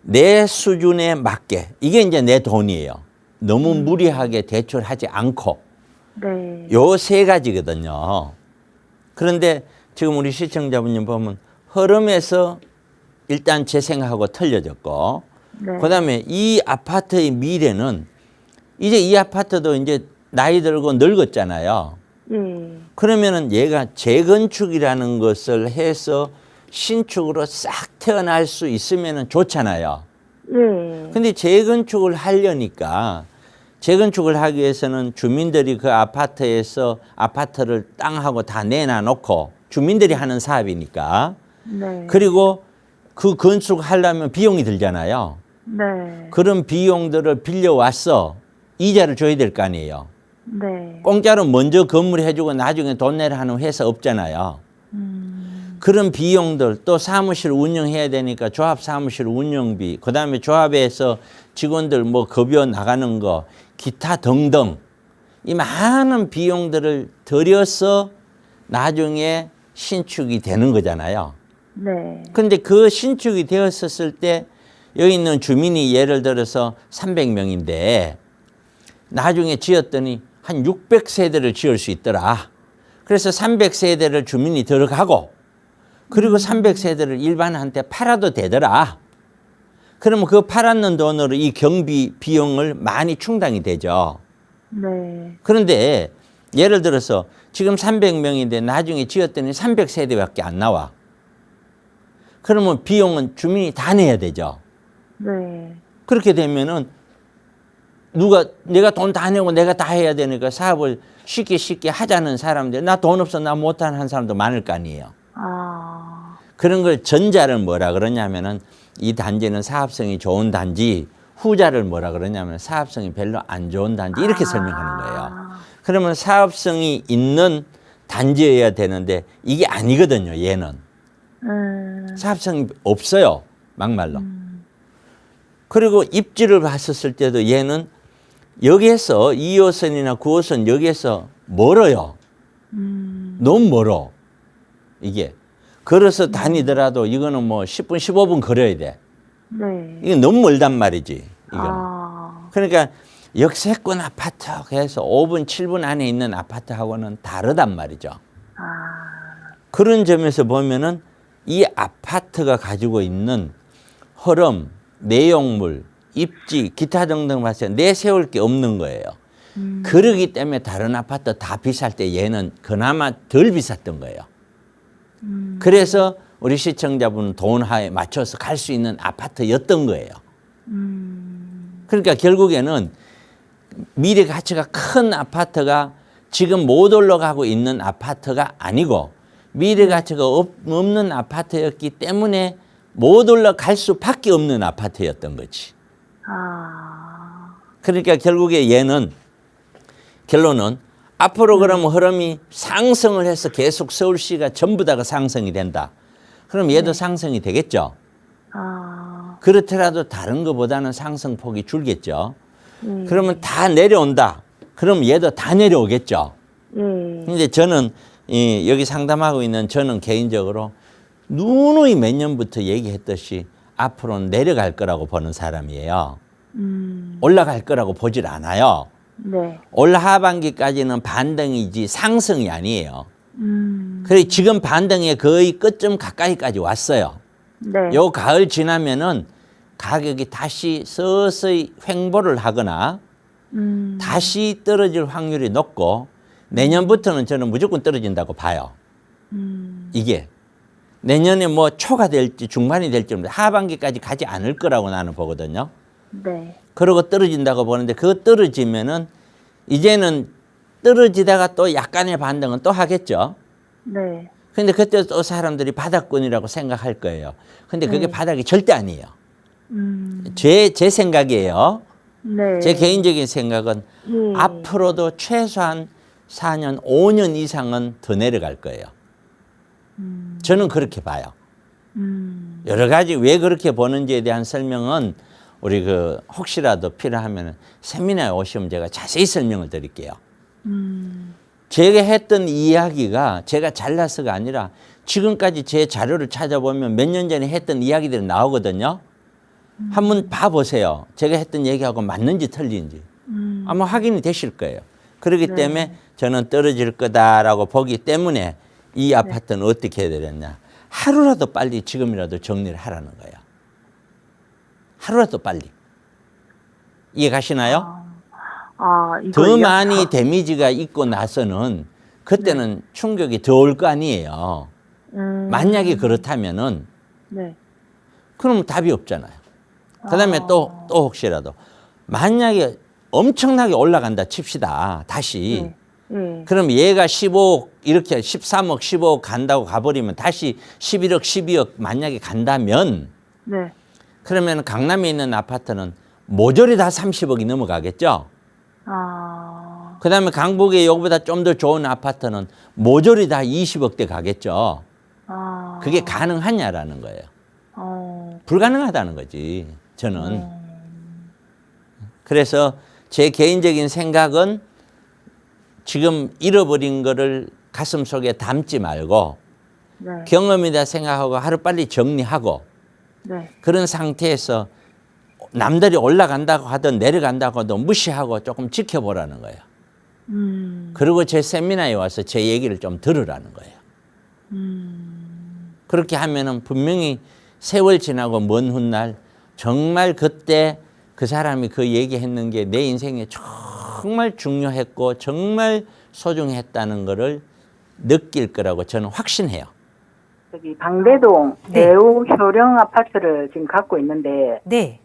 내 수준에 맞게, 이게 이제 내 돈이에요. 너무 무리하게 대출하지 않고, 네. 요 세 가지거든요. 그런데 지금 우리 시청자분님 보면 흐름에서 일단 제 생각하고 틀려졌고, 네. 그다음에 이 아파트의 미래는 이제 이 아파트도 이제 나이 들고 늙었잖아요. 예. 그러면은 얘가 재건축이라는 것을 해서 신축으로 싹 태어날 수 있으면은 좋잖아요. 예. 근데 재건축을 하려니까 재건축을 하기 위해서는 주민들이 그 아파트에서 아파트를 땅하고 다 내놔놓고 주민들이 하는 사업이니까, 네. 그리고 그 건축하려면 비용이 들잖아요. 네. 그런 비용들을 빌려와서 이자를 줘야 될 거 아니에요. 네. 공짜로 먼저 건물 해주고 나중에 돈 내라 하는 회사 없잖아요. 그런 비용들, 또 사무실 운영해야 되니까 조합 사무실 운영비, 그다음에 조합에서 직원들 뭐 급여 나가는 거, 기타 등등 이 많은 비용들을 들여서 나중에 신축이 되는 거잖아요. 네. 근데 그 신축이 되었을 때 여기 있는 주민이 예를 들어서 300명인데 나중에 지었더니 한 600세대를 지을 수 있더라. 그래서 300세대를 주민이 들어가고, 그리고 300세대를 일반한테 팔아도 되더라. 그러면 그 팔았는 돈으로 이 경비 비용을 많이 충당이 되죠. 네. 그런데 예를 들어서 지금 300명인데 나중에 지었더니 300세대밖에 안 나와. 그러면 비용은 주민이 다 내야 되죠. 네. 그렇게 되면은 내가 돈 다 내고 내가 다 해야 되니까 사업을 쉽게 하자는 사람들, 나 돈 없어 나 못하는 사람도 많을 거 아니에요. 아. 그런 걸 전자를 뭐라 그러냐면은 이 단지는 사업성이 좋은 단지, 후자를 뭐라 그러냐면 사업성이 별로 안 좋은 단지, 이렇게 설명하는 거예요. 그러면 사업성이 있는 단지여야 되는데 이게 아니거든요, 얘는. 사업성이 없어요, 막말로. 그리고 입지를 봤었을 때도 얘는 여기에서 2호선이나 9호선 여기에서 멀어요. 너무 멀어. 이게. 걸어서 다니더라도 이거는 뭐 10분, 15분 걸어야 돼. 네. 이게 너무 멀단 말이지, 이거는. 아. 그러니까 역세권 아파트 해서 5분, 7분 안에 있는 아파트하고는 다르단 말이죠. 아. 그런 점에서 보면은 이 아파트가 가지고 있는 흐름, 내용물, 입지, 기타 등등 봤을 때 내세울 게 없는 거예요. 그러기 때문에 다른 아파트 다 비쌀 때 얘는 그나마 덜 비쌌던 거예요. 그래서 우리 시청자분은 돈하에 맞춰서 갈 수 있는 아파트였던 거예요. 그러니까 결국에는 미래 가치가 큰 아파트가 지금 못 올라가고 있는 아파트가 아니고 미래 가치가 없는 아파트였기 때문에 못 올라갈 수밖에 없는 아파트였던 거지. 아. 그러니까 결국에 얘는 결론은 앞으로 그러면 흐름이 상승을 해서 계속 서울시가 전부 다가 상승이 된다. 그럼 얘도 상승이 되겠죠. 아. 그렇더라도 다른 것보다는 상승폭이 줄겠죠. 그러면 다 내려온다. 그럼 얘도 다 내려오겠죠. 예. 근데 저는 여기 상담하고 있는 저는 개인적으로 누누이 몇 년부터 얘기했듯이 앞으로는 내려갈 거라고 보는 사람이에요. 올라갈 거라고 보질 않아요. 네. 올 하반기까지는 반등이지 상승이 아니에요. 그래 지금 반등의 거의 끝점 가까이까지 왔어요. 네. 요 가을 지나면은 가격이 다시 서서히 횡보를 하거나 다시 떨어질 확률이 높고 내년부터는 저는 무조건 떨어진다고 봐요. 이게 내년에 뭐 초가 될지 중반이 될지 하반기까지 가지 않을 거라고 나는 보거든요. 네. 그러고 떨어진다고 보는데 그거 떨어지면은 이제는 떨어지다가 또 약간의 반등은 또 하겠죠. 네. 근데 그때 또 사람들이 바닥권이라고 생각할 거예요. 근데 그게 바닥이 절대 아니에요. 제 생각이에요. 네. 제 개인적인 생각은 예. 앞으로도 최소한 4년, 5년 이상은 더 내려갈 거예요. 저는 그렇게 봐요. 여러 가지 왜 그렇게 보는지에 대한 설명은 우리 그 혹시라도 필요하면 세미나에 오시면 제가 자세히 설명을 드릴게요. 제가 했던 이야기가 제가 잘나서가 아니라 지금까지 제 자료를 찾아보면 몇 년 전에 했던 이야기들이 나오거든요. 한번 봐보세요. 제가 했던 얘기하고 맞는지 틀린지. 아마 확인이 되실 거예요. 그렇기 네. 때문에 저는 떨어질 거다라고 보기 때문에 이 아파트는 어떻게 해야 되겠냐. 하루라도 빨리 지금이라도 정리를 하라는 거예요. 하루라도 빨리. 이해 가시나요? 이거 더 많이 데미지가 있고 나서는 그때는 충격이 더 올 거 아니에요. 만약에 그렇다면은 네. 그럼 답이 없잖아요. 그 다음에 또 혹시라도 만약에 엄청나게 올라간다 칩시다. 다시. 네. 그럼 얘가 15억 이렇게 13억 15억 간다고 가버리면 다시 11억 12억 만약에 간다면 네. 그러면 강남에 있는 아파트는 모조리 다 30억이 넘어가겠죠. 그 다음에 강북에 여기보다 좀 더 좋은 아파트는 모조리 다 20억대 가겠죠. 그게 가능하냐라는 거예요. 불가능하다는 거지, 저는. 그래서 제 개인적인 생각은 지금 잃어버린 거를 가슴속에 담지 말고 네. 경험이다 생각하고 하루빨리 정리하고 네. 그런 상태에서 남들이 올라간다고 하든 내려간다고 하든 무시하고 조금 지켜보라는 거예요. 그리고 제 세미나에 와서 제 얘기를 좀 들으라는 거예요. 그렇게 하면은 분명히 세월 지나고 먼 훗날 정말 그때 그 사람이 그 얘기했는 게 내 인생에 정말 중요했고 정말 소중했다는 거를 느낄 거라고 저는 확신해요. 저기 방배동 네. 대우 효령 아파트를 지금 갖고 있는데 네.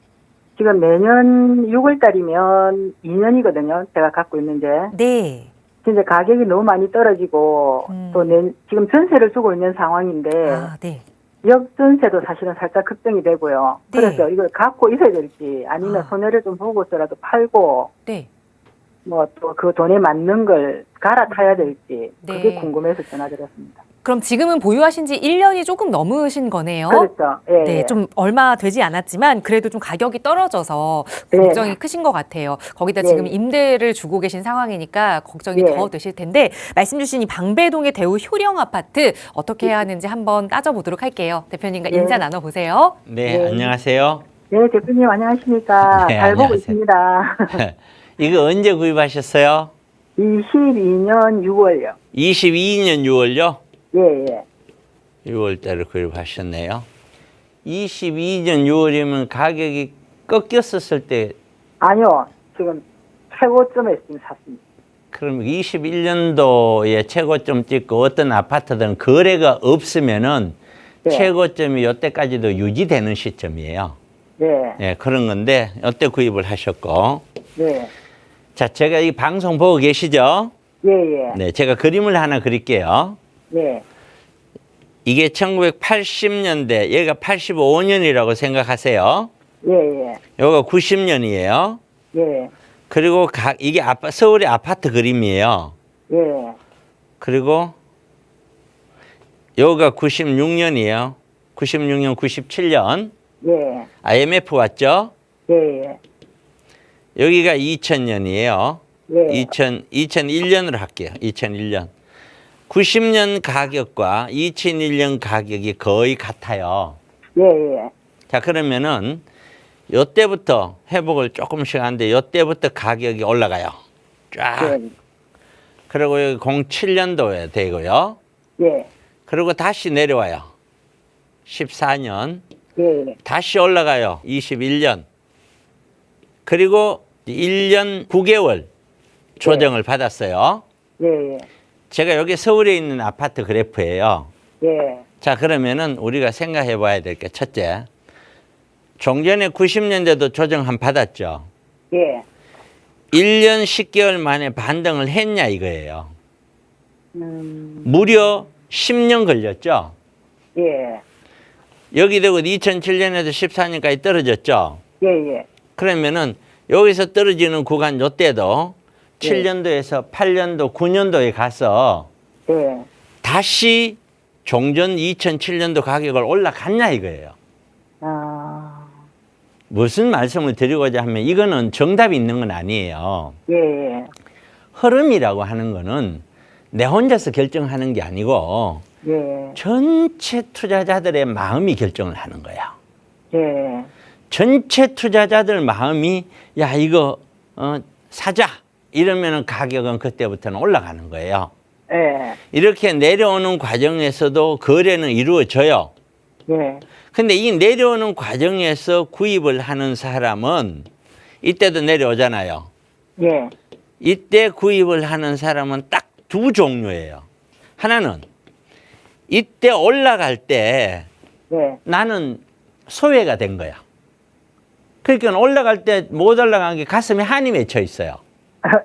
지금 내년 6월 달이면 2년이거든요. 제가 갖고 있는데 네. 진짜 가격이 너무 많이 떨어지고 또 지금 전세를 주고 있는 상황인데 네. 역전세도 사실은 살짝 급등이 되고요. 네. 그래서 이걸 갖고 있어야 될지 아니면 손해를 좀 보고서라도 팔고 네. 뭐 또 그 돈에 맞는 걸 갈아타야 될지 그게 네. 궁금해서 전화드렸습니다. 그럼 지금은 보유하신 지 1년이 조금 넘으신 거네요. 그렇죠. 예, 네, 예. 좀 얼마 되지 않았지만 그래도 좀 가격이 떨어져서 네. 걱정이 크신 것 같아요. 거기다 네. 지금 임대를 주고 계신 상황이니까 걱정이 네. 더 되실 텐데 말씀 주신 이 방배동의 대우 효령 아파트 어떻게 해야 하는지 한번 따져보도록 할게요. 대표님과 네. 인사 나눠보세요. 네, 네. 안녕하세요. 네, 대표님 안녕하십니까. 네, 잘 보고 안녕하세요. 있습니다. 이거 언제 구입하셨어요? 22년 6월요. 22년 6월요? 예, 예. 6월 달에 구입하셨네요. 22년 6월이면 가격이 꺾였었을 때 아니요, 지금 최고점에 지금 샀습니다. 그럼 21년도에 최고점 찍고 어떤 아파트들은 거래가 없으면은 네. 최고점이 이때까지도 유지되는 시점이에요. 네, 네, 그런 건데 이때 구입을 하셨고. 네, 자, 제가 이 방송 보고 계시죠? 예, 예. 네, 제가 그림을 하나 그릴게요. 네, 이게 1980년대, 얘가 85년이라고 생각하세요. 예, 예. 요거 90년이에요. 예, 그리고 이게 서울의 아파트 그림이에요. 예, 그리고 요가 96년이에요. 96년, 97년. 예, IMF 왔죠? 예, 예. 여기가 2000년이에요. 예. 2001년으로 할게요. 2001년. 90년 가격과 2001년 가격이 거의 같아요. 예, 예. 자, 그러면은 요때부터 회복을 조금씩 하는데 요때부터 가격이 올라가요. 쫙. 예, 그리고 여기 07년도에 되고요. 예, 그리고 다시 내려와요. 14년. 예, 다시 올라가요. 21년. 그리고 1년 9개월 조정을 받았어요. 예, 예, 제가 여기 서울에 있는 아파트 그래프예요. 예, 자, 그러면은 우리가 생각해 봐야 될 게 첫째. 종전에 90년대도 조정 한 받았죠. 예. 1년 10개월 만에 반등을 했냐 이거예요. 무려 10년 걸렸죠. 예, 여기 되고 2007년에서 14년까지 떨어졌죠. 예, 예. 그러면은 여기서 떨어지는 구간 요때도 예. 7년도에서 8년도, 9년도에 가서 예. 다시 종전 2007년도 가격을 올라갔냐 이거예요. 아, 무슨 말씀을 드리고자 하면 이거는 정답이 있는 건 아니에요. 예. 흐름이라고 하는 거는 내 혼자서 결정하는 게 아니고 예. 전체 투자자들의 마음이 결정을 하는 거야. 예. 전체 투자자들 마음이 야 이거 사자 이러면은 가격은 그때부터는 올라가는 거예요. 예. 이렇게 내려오는 과정에서도 거래는 이루어져요. 예. 근데 이 내려오는 과정에서 구입을 하는 사람은 이때도 내려오잖아요. 예. 이때 구입을 하는 사람은 딱 두 종류예요. 하나는 이때 올라갈 때 예. 나는 소외가 된 거야. 그러니까 올라갈 때 못 올라간 게 가슴에 한이 맺혀 있어요.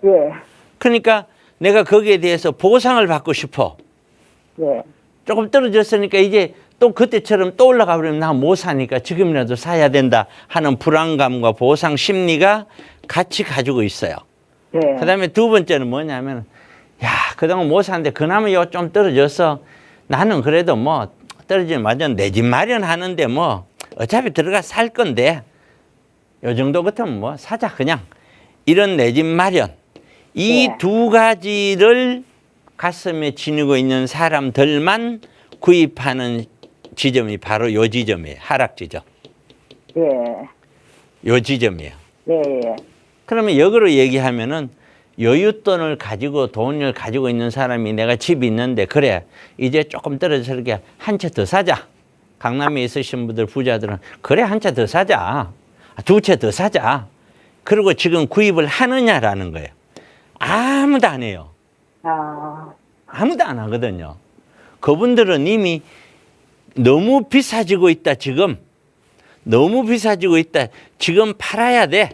예. 그러니까 내가 거기에 대해서 보상을 받고 싶어. 예. 조금 떨어졌으니까 이제 또 그때처럼 또 올라가 버리면 나 못 사니까 지금이라도 사야 된다 하는 불안감과 보상 심리가 같이 가지고 있어요. 예. 그다음에 두 번째는 뭐냐면 야 그동안 못 샀는데 그나마 요 좀 떨어져서 나는 그래도 뭐 떨어지면 완전 내 집 마련하는데 뭐 어차피 들어가 살 건데 요 정도 같으면 뭐 사자 그냥 이런 내 집 마련 이 네. 두 가지를 가슴에 지니고 있는 사람들만 구입하는 지점이 바로 요 지점이에요. 하락 지점. 예. 요 지점이에요. 예. 예. 그러면 역으로 얘기하면은 여윳돈을 가지고 돈을 가지고 있는 사람이 내가 집이 있는데 그래 이제 조금 떨어져서 이렇게 한 채 더 사자. 강남에 있으신 분들 부자들은 그래 한 채 더 사자. 두 채 더 사자. 그리고 지금 구입을 하느냐라는 거예요. 아무도 안 해요. 아. 아무도 안 하거든요. 그분들은 이미 너무 비싸지고 있다 지금. 너무 비싸지고 있다. 지금 팔아야 돼.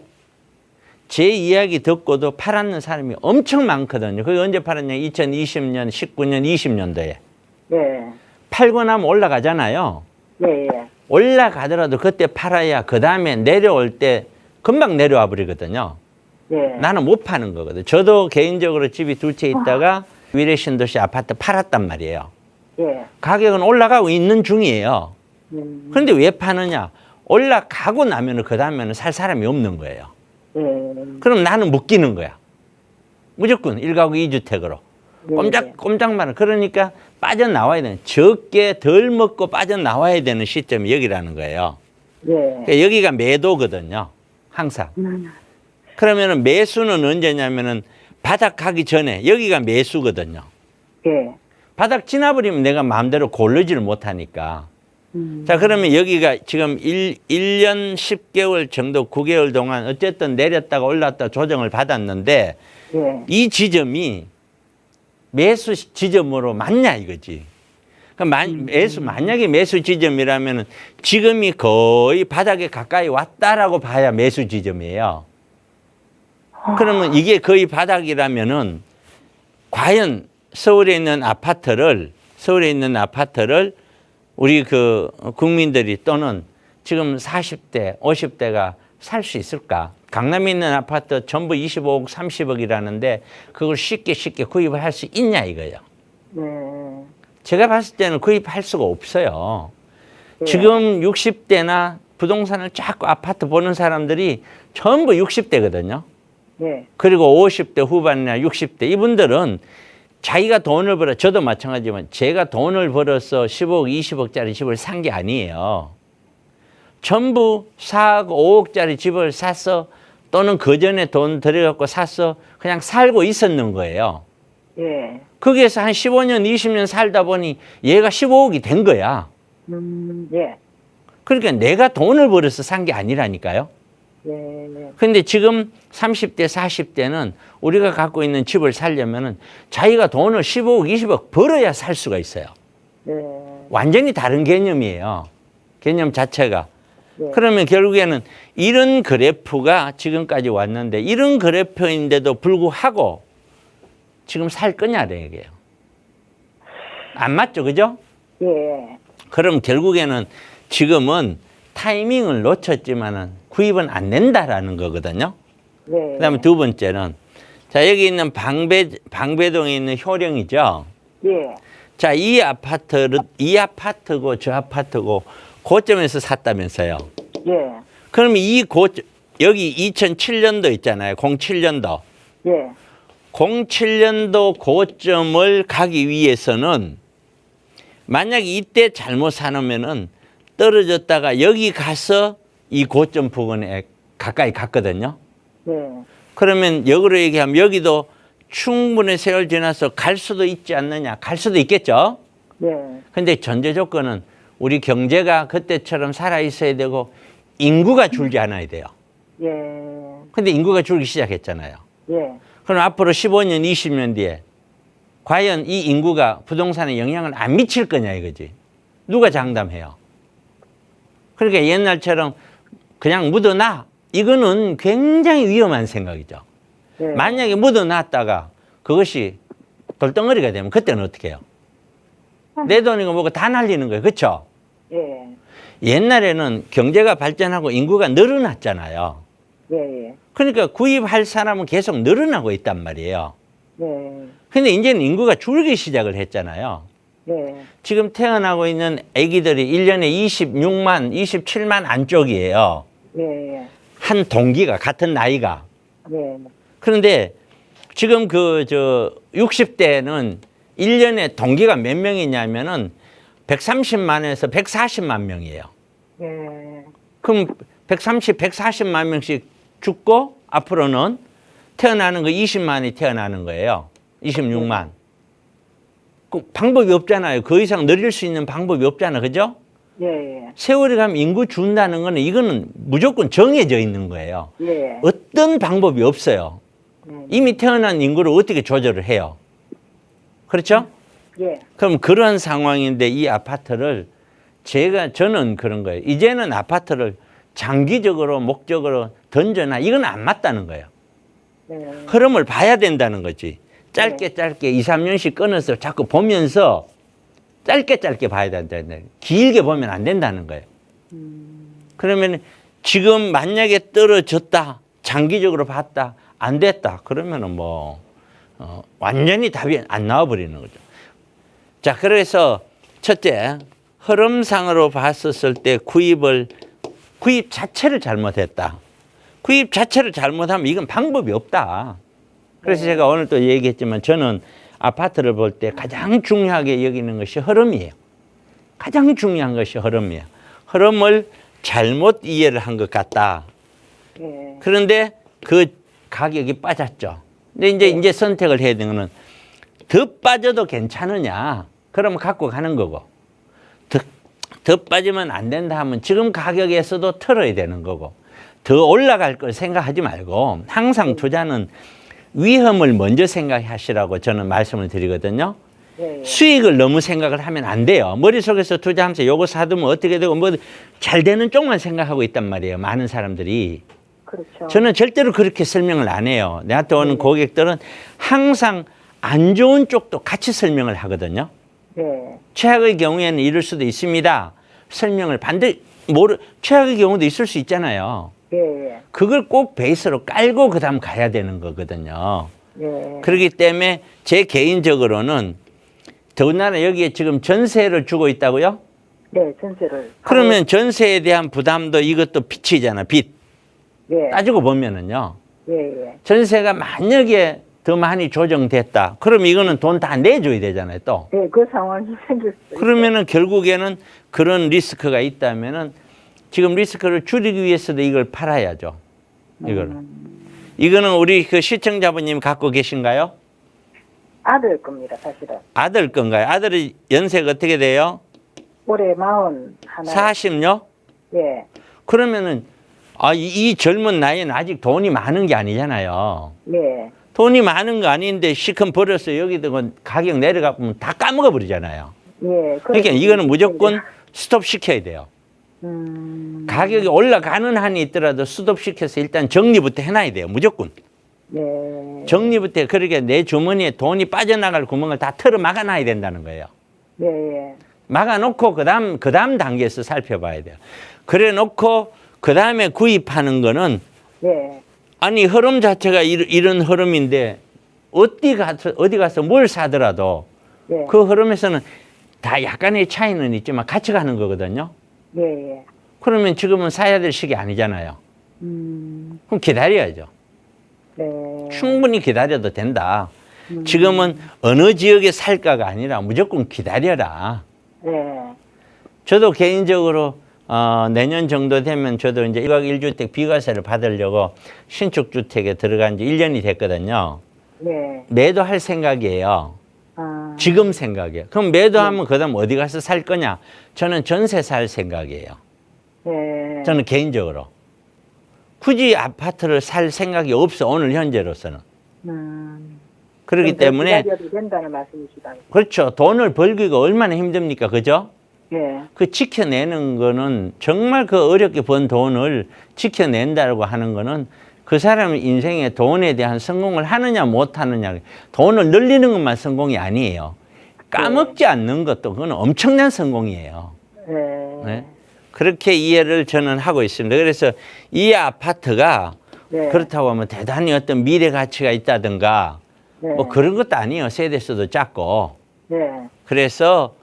제 이야기 듣고도 팔았는 사람이 엄청 많거든요. 그게 언제 팔았냐? 2020년, 19년, 20년도에. 예. 팔고 나면 올라가잖아요. 예. 예. 올라가더라도 그때 팔아야 그 다음에 내려올 때 금방 내려와 버리거든요. 예. 나는 못 파는 거거든. 저도 개인적으로 집이 두 채 있다가 위례신도시 아파트 팔았단 말이에요. 예. 가격은 올라가고 있는 중이에요. 그런데 왜 파느냐? 올라가고 나면 그 다음에는 살 사람이 없는 거예요. 예. 그럼 나는 묶이는 거야. 무조건 1가구 2주택으로. 예. 꼼짝마는. 그러니까 빠져나와야 되는, 적게 덜 먹고 빠져나와야 되는 시점이 여기라는 거예요. 예. 그러니까 여기가 매도거든요. 항상. 그러면은 매수는 언제냐면은 바닥 가기 전에 여기가 매수거든요. 예. 바닥 지나버리면 내가 마음대로 고르지를 못하니까. 자, 그러면 여기가 지금 1년 10개월 정도 9개월 동안 어쨌든 내렸다가 올랐다 조정을 받았는데 예. 이 지점이 매수 지점으로 맞냐 이거지. 만약에 매수 지점이라면 지금이 거의 바닥에 가까이 왔다라고 봐야 매수 지점이에요. 그러면 이게 거의 바닥이라면은 과연 서울에 있는 아파트를 우리 그 국민들이 또는 지금 40대, 50대가 살 수 있을까? 강남에 있는 아파트 전부 25억, 30억이라는데 그걸 쉽게 구입을 할 수 있냐 이거예요. 네. 제가 봤을 때는 구입할 수가 없어요. 네. 지금 60대나 부동산을 자꾸 아파트 보는 사람들이 전부 60대거든요. 네. 그리고 50대 후반이나 60대 이분들은 자기가 돈을 벌어, 저도 마찬가지지만 제가 돈을 벌어서 10억, 20억짜리 집을 산 게 아니에요. 전부 4억, 5억짜리 집을 샀어 또는 그 전에 돈 들여갖고 샀어 그냥 살고 있었는 거예요. 예. 거기에서 한 15년, 20년 살다 보니 얘가 15억이 된 거야. 예. 그러니까 내가 돈을 벌어서 산 게 아니라니까요. 예. 근데 지금 30대, 40대는 우리가 갖고 있는 집을 살려면은 자기가 돈을 15억, 20억 벌어야 살 수가 있어요. 예. 완전히 다른 개념이에요. 개념 자체가. 네. 그러면 결국에는 이런 그래프가 지금까지 왔는데 이런 그래프인데도 불구하고 지금 살 거냐래 얘기예요. 안 맞죠, 그죠? 예. 그럼 결국에는 지금은 타이밍을 놓쳤지만은 구입은 안 된다라는 거거든요. 네. 그다음에 두 번째는 자 여기 있는 방배동에 있는 효령이죠. 예. 자 이 아파트고 저 아파트고 고점에서 샀다면서요. 예. 그럼 이 고점, 여기 2007년도 있잖아요. 07년도. 예. 07년도 고점을 가기 위해서는 만약에 이때 잘못 사놓으면은 떨어졌다가 여기 가서 이 고점 부근에 가까이 갔거든요. 예. 그러면 역으로 얘기하면 여기도 충분히 세월 지나서 갈 수도 있지 않느냐. 갈 수도 있겠죠. 예. 근데 전제 조건은 우리 경제가 그때처럼 살아 있어야 되고 인구가 줄지 않아야 돼요. 예. 근데 인구가 줄기 시작했잖아요. 예. 그럼 앞으로 15년, 20년 뒤에 과연 이 인구가 부동산에 영향을 안 미칠 거냐 이거지. 누가 장담해요? 그러니까 옛날처럼 그냥 묻어놔. 이거는 굉장히 위험한 생각이죠. 예. 만약에 묻어놨다가 그것이 돌덩어리가 되면 그때는 어떻게 해요? 내 돈이고 뭐고 다 날리는 거예요. 그렇죠? 예. 옛날에는 경제가 발전하고 인구가 늘어났잖아요. 예. 그러니까 구입할 사람은 계속 늘어나고 있단 말이에요. 예. 근데 이제는 인구가 줄기 시작을 했잖아요. 예. 지금 태어나고 있는 아기들이 1년에 26만, 27만 안쪽이에요. 예. 한 동기가, 같은 나이가. 예. 그런데 지금 60대는 1년에 동기가 몇 명이냐면은 130만에서 140만 명이에요. 예. 그럼 140만 명씩 죽고 앞으로는 태어나는 거 20만이 태어나는 거예요. 26만. 그 방법이 없잖아요. 그 이상 늘릴 수 있는 방법이 없잖아. 그죠? 예. 세월이 가면 인구 준다는 거는 이거는 무조건 정해져 있는 거예요. 예. 어떤 방법이 없어요. 이미 태어난 인구를 어떻게 조절을 해요? 그렇죠? 예. 그럼 그런 상황인데 이 아파트를 저는 그런 거예요. 이제는 아파트를 장기적으로 목적으로 던져놔. 이건 안 맞다는 거예요. 예. 흐름을 봐야 된다는 거지. 짧게 2, 3년씩 끊어서 자꾸 보면서 짧게 봐야 된다는 거예요. 길게 보면 안 된다는 거예요. 그러면 지금 만약에 떨어졌다. 장기적으로 봤다. 안 됐다. 그러면은 완전히 답이 안 나와버리는 거죠. 자, 그래서 첫째, 흐름상으로 봤었을 때 구입 자체를 잘못했다. 구입 자체를 잘못하면 이건 방법이 없다. 그래서 제가 오늘 또 얘기했지만 저는 아파트를 볼 때 가장 중요하게 여기는 것이 흐름이에요. 가장 중요한 것이 흐름이에요. 흐름을 잘못 이해를 한 것 같다. 예. 그런데 그 가격이 빠졌죠. 근데 이제 선택을 해야 되는 거는 더 빠져도 괜찮으냐. 그러면 갖고 가는 거고. 더 빠지면 안 된다 하면 지금 가격에서도 털어야 되는 거고. 더 올라갈 걸 생각하지 말고 항상 투자는 위험을 먼저 생각하시라고 저는 말씀을 드리거든요. 예. 수익을 너무 생각을 하면 안 돼요. 머릿속에서 투자하면서 요거 사두면 어떻게 되고 잘 되는 쪽만 생각하고 있단 말이에요. 많은 사람들이. 그렇죠. 저는 절대로 그렇게 설명을 안 해요. 내한테 오는 고객들은 항상 안 좋은 쪽도 같이 설명을 하거든요. 예. 최악의 경우에는 이럴 수도 있습니다. 설명을 최악의 경우도 있을 수 있잖아요. 예. 그걸 꼭 베이스로 깔고 그다음 가야 되는 거거든요. 예. 그렇기 때문에 제 개인적으로는 더군다나 여기에 지금 전세를 주고 있다고요? 네, 전세를. 그러면 전세에 대한 부담도 이것도 빚이잖아, 빚. 예. 따지고 보면은요. 예. 전세가 만약에 더 많이 조정됐다. 그럼 이거는 돈 다 내줘야 되잖아요, 또. 예, 그 상황이 생겼어요. 그러면은 결국에는 그런 리스크가 있다면은 지금 리스크를 줄이기 위해서도 이걸 팔아야죠. 이걸. 이거는 우리 그 시청자분님 갖고 계신가요? 아들 겁니다, 사실은. 아들 건가요? 아들이 연세가 어떻게 돼요? 올해 41. 40요? 예. 그러면은 이 젊은 나이에는 아직 돈이 많은 게 아니잖아요. 예. 돈이 많은 거 아닌데 시큰 버려서 여기다가 가격 내려가 보면 다 까먹어 버리잖아요. 예. 그러니까 이거는 무조건 스톱 시켜야 돼요. 가격이 올라가는 한이 있더라도 스톱 시켜서 일단 정리부터 해놔야 돼요. 무조건. 예. 정리부터 그러니까 내 주머니에 돈이 빠져나갈 구멍을 다 털어 막아놔야 된다는 거예요. 예. 막아놓고 그다음 단계에서 살펴봐야 돼요. 그래 놓고 그다음에 구입하는 거는 예. 아니 흐름 자체가 이런 흐름인데 어디 가서 뭘 사더라도 예. 그 흐름에서는 다 약간의 차이는 있지만 같이 가는 거거든요. 예. 그러면 지금은 사야 될 시기 아니잖아요. 그럼 기다려야죠. 네. 충분히 기다려도 된다. 지금은 어느 지역에 살까가 아니라 무조건 기다려라. 네. 저도 개인적으로 내년 정도 되면 저도 이제 1박 1주택 비과세를 받으려고 신축주택에 들어간 지 1년이 됐거든요. 네. 매도할 생각이에요. 아, 지금 생각이에요. 그럼 매도하면 그다음 어디 가서 살 거냐? 저는 전세 살 생각이에요. 네. 저는 개인적으로. 굳이 아파트를 살 생각이 없어, 오늘 현재로서는. 그렇기 그럼 더 때문에, 기다려도 된다는 말씀이시다. 그렇죠. 돈을 벌기가 얼마나 힘듭니까? 그죠? 예. 그 지켜내는 거는 정말 그 어렵게 번 돈을 지켜낸다고 하는 거는 그 사람의 인생에 돈에 대한 성공을 하느냐 못 하느냐, 돈을 늘리는 것만 성공이 아니에요. 까먹지 않는 것도 그건 엄청난 성공이에요. 네. 네? 그렇게 이해를 저는 하고 있습니다. 그래서 이 아파트가 네. 그렇다고 하면 대단히 어떤 미래 가치가 있다든가 네. 뭐 그런 것도 아니에요. 세대수도 작고. 네. 그래서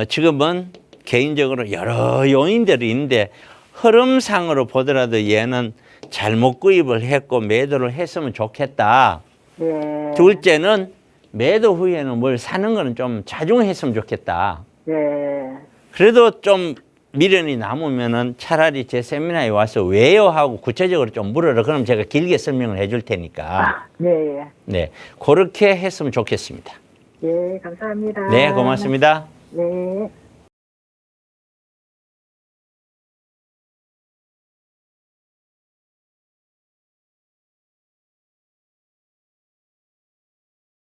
지금은 개인적으로 여러 요인들이 있는데 흐름상으로 보더라도 얘는 잘못 구입을 했고 매도를 했으면 좋겠다. 네. 둘째는 매도 후에는 뭘 사는 거는 좀 자중했으면 좋겠다. 네. 그래도 좀 미련이 남으면은 차라리 제 세미나에 와서 왜요 하고 구체적으로 좀 물어라. 그럼 제가 길게 설명을 해줄 테니까. 네. 네, 그렇게 했으면 좋겠습니다. 네, 감사합니다. 네, 고맙습니다. 네.